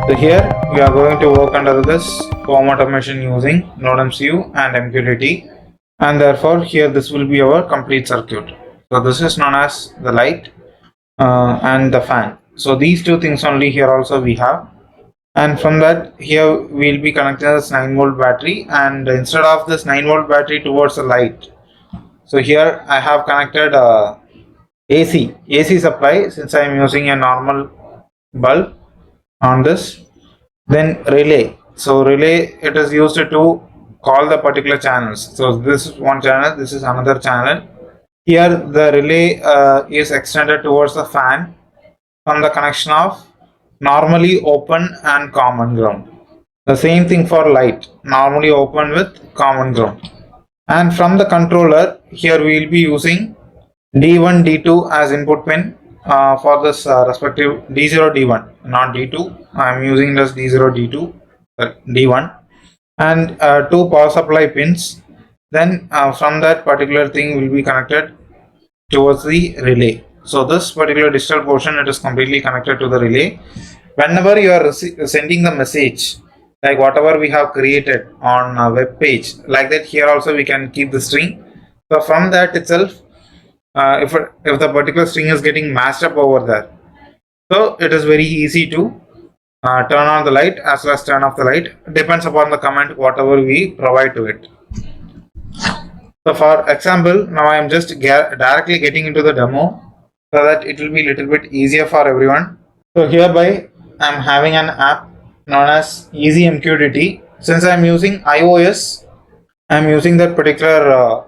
So here we are going to work under this home automation using NodeMCU and MQTT, and therefore here this will be our complete circuit. So this is known as the light and the fan. So these two things only here also we have, and from that here we'll be connecting this 9-volt battery, and instead of this 9-volt battery towards the light, so here I have connected AC supply since I am using a normal bulb on this. Then relay. So relay, it is used to call the particular channels. So this is one channel, this is another channel. Here the relay is extended towards the fan from the connection of normally open and common ground. The same thing for light, normally open with common ground. And from the controller, here we will be using D1, D2 as input pin for this respective D0, D1, not D2. I am using this D0, D2, D1, and two power supply pins. Then from that particular thing will be connected towards the relay. So this particular digital portion, it is completely connected to the relay. Whenever you are sending the message, like whatever we have created on a web page, like that here also we can keep the string. So from that itself, if the particular string is getting mashed up over there, so it is very easy to turn on the light as well as turn off the light. Depends upon the command whatever we provide to it. So for example, now I am just directly getting into the demo so that it will be a little bit easier for everyone. So hereby I am having an app known as Easy MQTT. Since I am using iOS, I am using that particular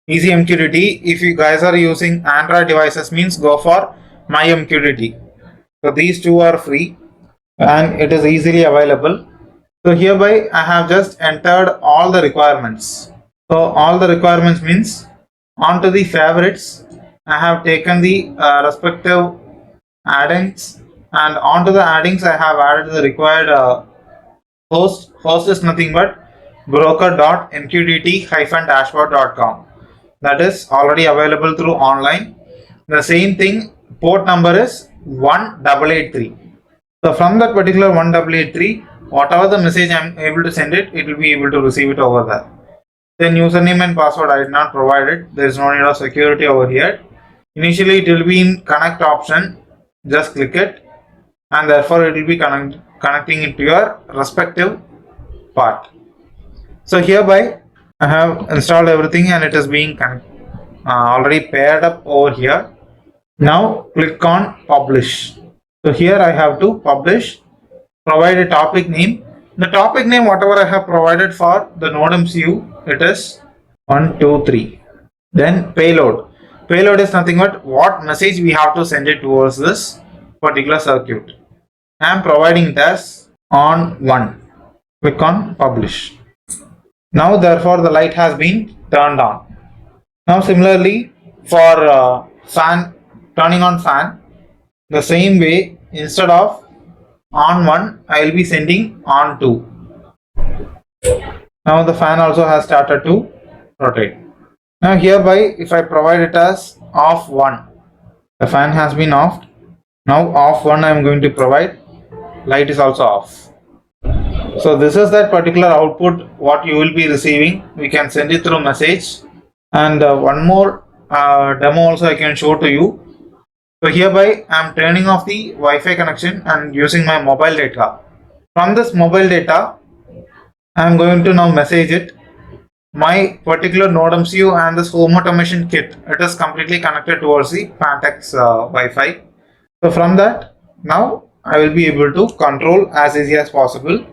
Easy MQTT. If you guys are using Android devices, means go for My MQTT. So these two are free and it is easily available. So hereby I have just entered all the requirements. So all the requirements means onto the favorites I have taken the respective add-ins, and onto the add-ins I have added the required host. Host is nothing but broker.mqtt-dashboard.com. that is already available through online. The same thing, port number is 1883. So from that particular 1883, whatever the message I am able to send it, it will be able to receive it over there. Then username and password I did not provide it. There is no need of security over here. Initially it will be in connect option. Just click it, and therefore it will be connecting it to your respective part. So hereby I have installed everything and it is being already paired up over here. Now click on publish. So here I have to publish, provide a topic name. The topic name whatever I have provided for the NodeMCU, it is 123. Then payload. Payload is nothing but what message we have to send it towards this particular circuit. I am providing it as on 1. Click on publish. Now therefore the light has been turned on. Now similarly for fan, turning on fan, the same way, instead of on 1 I will be sending on 2. Now the fan also has started to rotate. Now hereby if I provide it as off 1, the fan has been offed. Now off 1 I am going to provide, light is also off. So this is that particular output what you will be receiving. We can send it through message, and one more demo also I can show to you. So hereby I am turning off the Wi-Fi connection and using my mobile data. From this mobile data I am going to now message it. My particular NodeMCU and this home automation kit, it is completely connected towards the Pantex Wi-Fi. So from that now I will be able to control as easy as possible.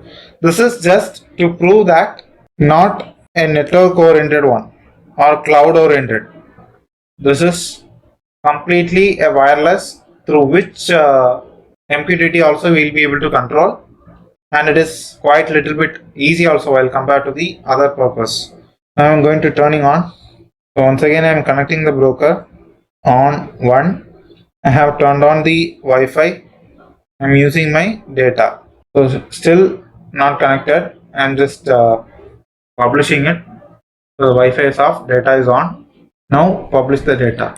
This is just to prove that not a network oriented one or cloud oriented. This is completely a wireless through which MQTT also will be able to control, and it is quite little bit easy also while compared to the other purpose. Now I am going to turning on. So once again I am connecting the broker on 1. I have turned on the Wi-Fi. I am using my data. So still not connected. I am just publishing it. So the Wi-Fi is off, data is on. Now publish the data.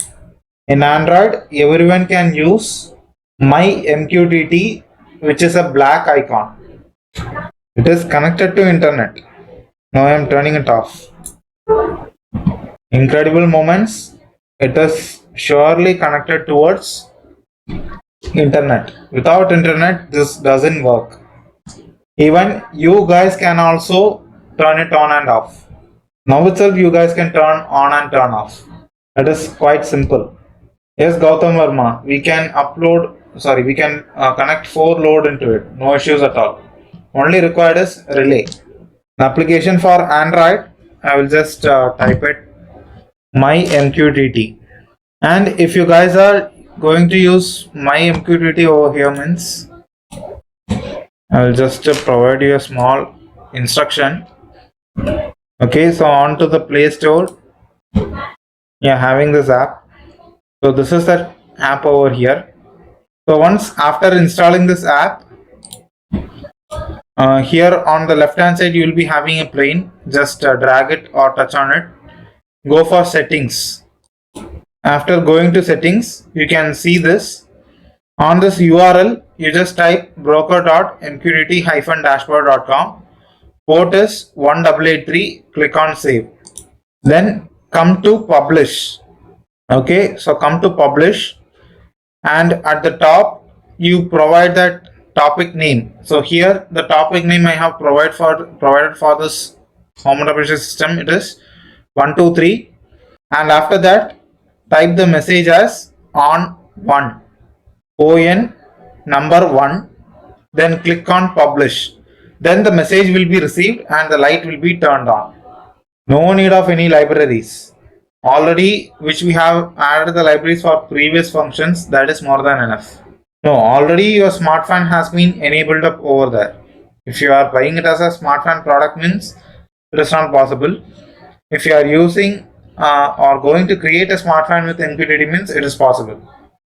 In Android, everyone can use my MQTT which is a black icon. It is connected to internet. Now I am turning it off. Incredible moments. It is surely connected towards internet. Without internet, this doesn't work. Even you guys can also turn it on and off. Now itself you guys can turn on and turn off. It is quite simple. Yes, Gautam Verma, we can connect 4 load into it. No issues at all. Only required is relay. The application for Android, I will just type it my MQTT. And if you guys are going to use my MQTT over here means, I will just provide you a small instruction. Okay, so on to the Play Store. Yeah, having this app. So this is the app over here. So once after installing this app, here on the left hand side you will be having a plane. Just drag it or touch on it. Go for settings. After going to settings, you can see this. On this URL, you just type broker.mqtt-dashboard.com. Port is 1883. Click on save. Then come to publish. Okay, so come to publish, and at the top you provide that topic name. So here the topic name I have provided for this home automation system, it is 123, and after that type the message as on 1, on number 1, then click on publish. Then the message will be received and the light will be turned on. No need of any libraries. Already which we have added the libraries for previous functions, that is more than enough. No, already your smart fan has been enabled up over there. If you are buying it as a smart fan product means it is not possible. If you are using or going to create a smart fan with MQTT means it is possible.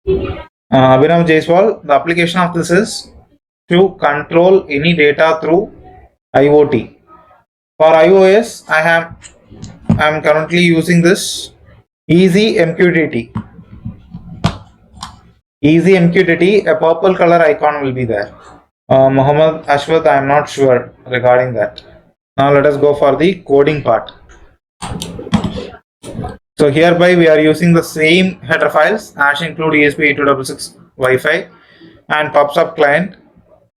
Abhinav Jaiswal, the application of this is to control any data through IoT. For iOS, I am currently using this Easy MQTT. Easy MQTT, a purple color icon will be there. Muhammad Ashwath, I am not sure regarding that. Now let us go for the coding part. So hereby we are using the same header files as include ESP8266 Wi-Fi and PubSub client.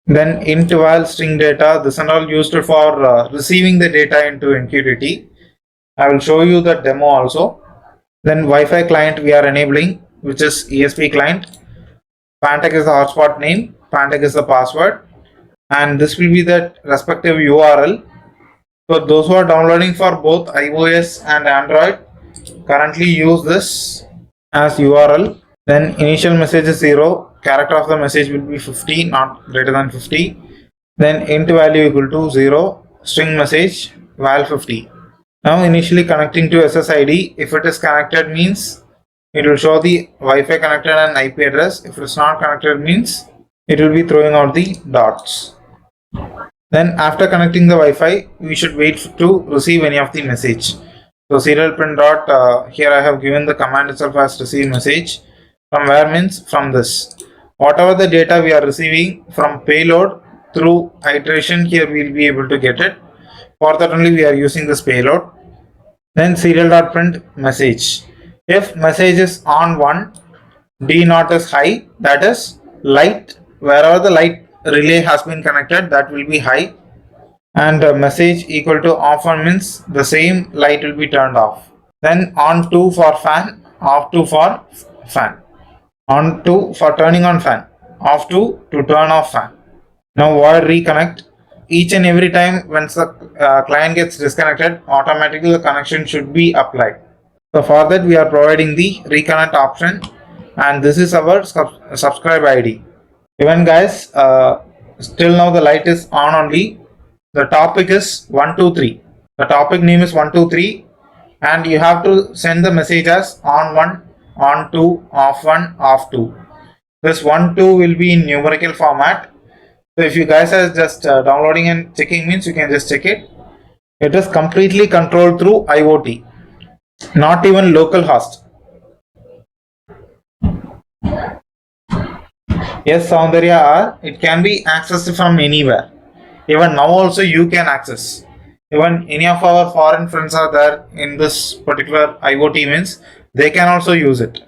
Then int val string data, this and all used for receiving the data into MQTT. I will show you the demo also. Then Wi-Fi client we are enabling, which is ESP client. Pantech is the hotspot name, Pantech is the password, and this will be the respective URL. So those who are downloading for both iOS and Android, currently use this as URL. Then initial message is 0, character of the message will be 50, not greater than 50. Then int value equal to 0, string message val 50. Now initially connecting to SSID, if it is connected means it will show the Wi-Fi connected and IP address. If it is not connected means it will be throwing out the dots. Then after connecting the Wi-Fi, we should wait to receive any of the message. So serial print dot, here I have given the command itself as receive message. From where means from this. Whatever the data we are receiving from payload through iteration, here we will be able to get it. For that only we are using this payload. Then serial dot print message. If message is on 1, D naught is high, that is light, wherever the light relay has been connected, that will be high, and message equal to off 1 means the same light will be turned off. Then on 2 for fan, off 2 for fan, on 2 for turning on fan, off 2 to turn off fan. Now void reconnect. Each and every time when the client gets disconnected, automatically the connection should be applied. So for that we are providing the reconnect option, and this is our subscribe ID. Even guys, still now the light is on only. The topic is 123. The topic name is 123, and you have to send the message as on 1, on 2, off 1, off 2. This 1, 2 will be in numerical format. So if you guys are just downloading and checking means you can just check it. It is completely controlled through IoT. Not even local host. Yes, Soundarya R, it can be accessed from anywhere. Even now also you can access. Even any of our foreign friends are there in this particular IoT means they can also use it.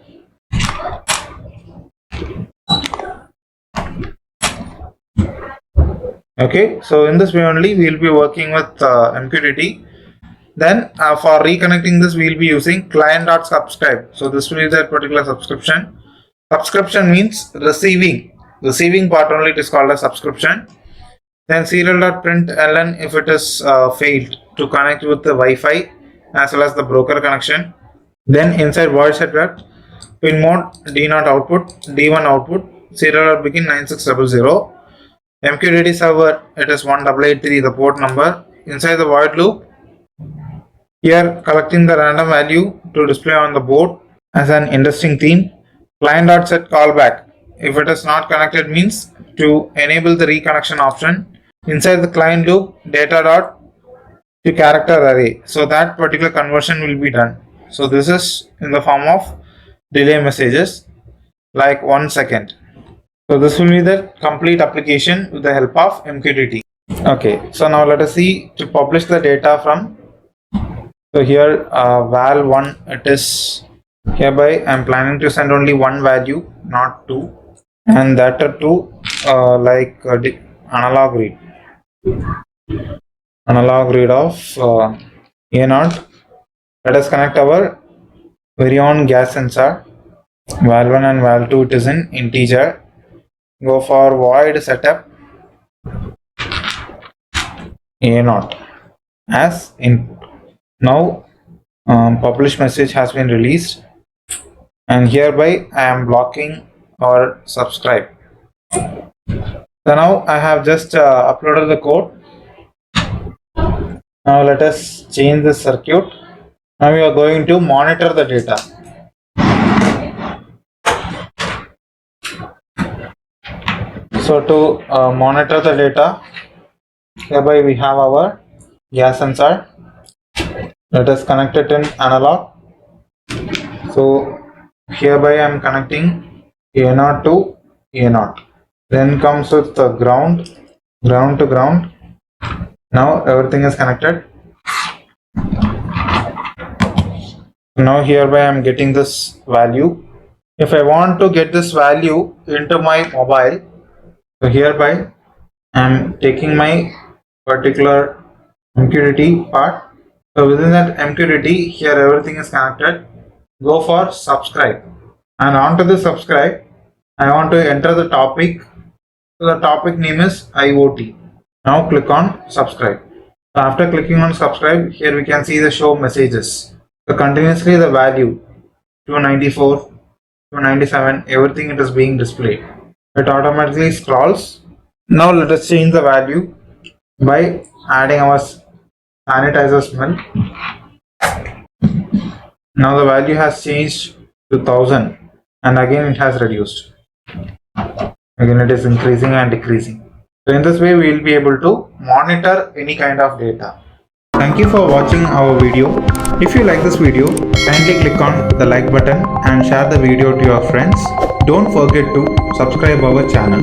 Okay, so in this way only we will be working with MQTT. Then for reconnecting this we will be using client.subscribe. So this will be that particular subscription. Subscription means receiving part only, it is called a subscription. Then serial.println if it is failed to connect with the Wi-Fi as well as the broker connection. Then inside void setup, pin mode D0 output, D1 output, serial.begin 9600. MQTT server, it is 1883 the port number. Inside the void loop, here collecting the random value to display on the board as an interesting theme. Client.set callback, if it is not connected means to enable the reconnection option. Inside the client loop, data dot to character array, so that particular conversion will be done. So this is in the form of delay messages like 1 second. So this will be the complete application with the help of MQTT. Okay, so now let us see to publish the data from. So here val1, it is hereby I am planning to send only one value, not two, and that to analog read. Analog read of A0. Let us connect our very own gas sensor. Val1 and val2, it is in integer. Go for void setup A0 as input. Now publish message has been released, and hereby I am blocking or subscribe. So now I have just uploaded the code. Now let us change the circuit. Now we are going to monitor the data. So to monitor the data, hereby we have our gas sensor. Let us connect it in analog. So hereby I am connecting A0 to A0. Then comes with the ground to ground. Now everything is connected. Now hereby I am getting this value. If I want to get this value into my mobile, so hereby I am taking my particular MQTT part. So within that MQTT, here everything is connected. Go for subscribe, and onto the subscribe I want to enter the topic. So the topic name is IoT. Now click on subscribe. So after clicking on subscribe, here we can see the show messages. So continuously the value 294, 297, everything it is being displayed. It automatically scrolls. Now let us change the value by adding our sanitizer smell. Now the value has changed to 1000, and again it has reduced. Again it is increasing and decreasing. So in this way we will be able to monitor any kind of data. Thank you for watching our video. If you like this video, kindly click on the like button and share the video to your friends. Don't forget to subscribe our channel.